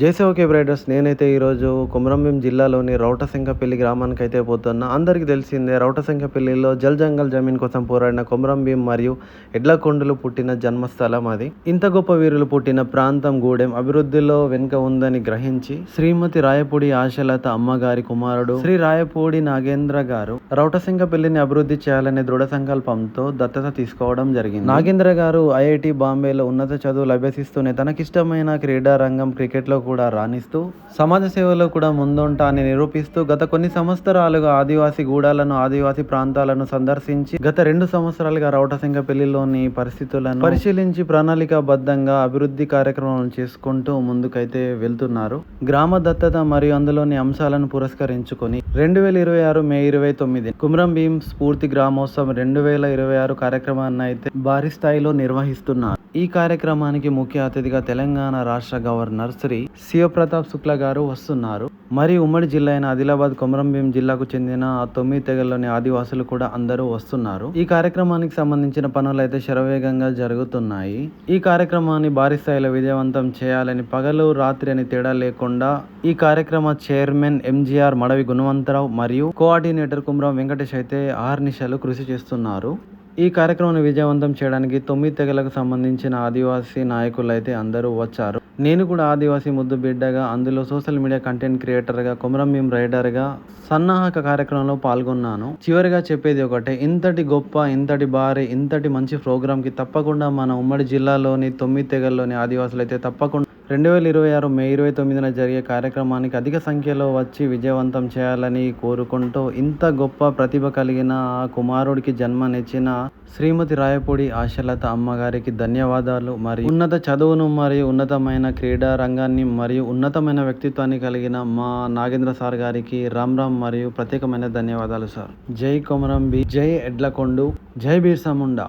జేసీ బ్రైడర్స్ నేనైతే ఈరోజు కొమరంభీం జిల్లాలోని రౌటశంకపల్లి గ్రామానికైతే పోతున్నా. అందరికీ తెలిసిందే రౌటశంకపల్లిలో జల్ జంగల్ జమీన్ కోసం పోరాడిన కొమరంభీం మరియు ఎడ్లకొండలు పుట్టిన జన్మస్థలం అది. ఇంత గొప్ప వీరులు పుట్టిన ప్రాంతం గూడెం అభివృద్ధిలో వెనుక ఉందని గ్రహించి శ్రీమతి రాయపూడి ఆశలత అమ్మగారి కుమారుడు శ్రీ రాయపూడి నాగేంద్ర గారు రౌటశంకపల్లిని అభివృద్ధి చేయాలనే దృఢ సంకల్పంతో దత్తత తీసుకోవడం జరిగింది. నాగేంద్ర గారు ఐఐటి బాంబేలో ఉన్నత చదువులు అభ్యసిస్తూనే తనకిష్టమైన క్రీడా రంగం క్రికెట్లో కూడా రాణిస్తూ సమాజ సేవలో కూడా ముందుంటా అని నిరూపిస్తూ గత కొన్ని సంవత్సరాలుగా ఆదివాసీ గూడాలను ఆదివాసీ ప్రాంతాలను సందర్శించి గత 2 సంవత్సరాలుగా రౌటశంకపల్లిలోని పరిస్థితులను పరిశీలించి ప్రణాళికాబద్ధంగా అభివృద్ధి కార్యక్రమాలను చేసుకుంటూ ముందుకైతే వెళ్తున్నారు. గ్రామ దత్తత మరియు అందులోని అంశాలను పురస్కరించుకొని 2026 మే 29 కొమరంభీం స్ఫూర్తి గ్రామోత్సవం 2026 కార్యక్రమాన్ని అయితే భారీ స్థాయిలో నిర్వహిస్తున్నారు. ఈ కార్యక్రమానికి ముఖ్య అతిథిగా తెలంగాణ రాష్ట్ర గవర్నర్ శ్రీ శివప్రతాప్ శుక్లా గారు వస్తున్నారు. మరియు ఉమ్మడి జిల్లా అయిన ఆదిలాబాద్ కొమరంభీం జిల్లాకు చెందిన 9 తెగల్లోని ఆదివాసులు కూడా అందరూ వస్తున్నారు. ఈ కార్యక్రమానికి సంబంధించిన పనులు అయితే శరవేగంగా జరుగుతున్నాయి. ఈ కార్యక్రమాన్ని భారీ స్థాయిలో విజయవంతం చేయాలని పగలు రాత్రి అని తేడా లేకుండా ఈ కార్యక్రమ చైర్మన్ ఎంజీఆర్ మడవి గుణవంతరావు మరియు కోఆర్డినేటర్ కుమ్రం వెంకటేష్ అయితే ఆహర్నిశలు కృషి చేస్తున్నారు. ఈ కార్యక్రమాన్ని విజయవంతం చేయడానికి 9 తెగలకు సంబంధించిన ఆదివాసీ నాయకులు అయితే అందరూ వచ్చారు. నేను కూడా ఆదివాసీ ముద్దు బిడ్డగా, అందులో సోషల్ మీడియా కంటెంట్ క్రియేటర్గా, కొమరంభీం రైడర్గా సన్నాహక కార్యక్రమంలో పాల్గొన్నాను. చివరిగా చెప్పేది ఒకటే, ఇంతటి గొప్ప, ఇంతటి భారీ, ఇంతటి మంచి ప్రోగ్రాంకి తప్పకుండా మన ఉమ్మడి జిల్లాలోని 9 తెగల్లోని ఆదివాసులు అయితే తప్పకుండా 2026 మే 29న జరిగే కార్యక్రమానికి అధిక సంఖ్యలో వచ్చి విజయవంతం చేయాలని కోరుకుంటూ ఇంత గొప్ప ప్రతిభ కలిగిన కుమారుడికి జన్మనిచ్చిన శ్రీమతి రాయపూడి ఆశలత అమ్మగారికి ధన్యవాదాలు. మరియు ఉన్నత చదువును మరియు ఉన్నతమైన క్రీడా రంగాన్ని మరియు ఉన్నతమైన వ్యక్తిత్వాన్ని కలిగిన మా నాగేంద్ర సార్ గారికి రామ్ రామ్ మరియు ప్రత్యేకమైన ధన్యవాదాలు సార్. జై కొమరంభీం, జై ఎడ్లకొండు, జై బిర్సా ముండా.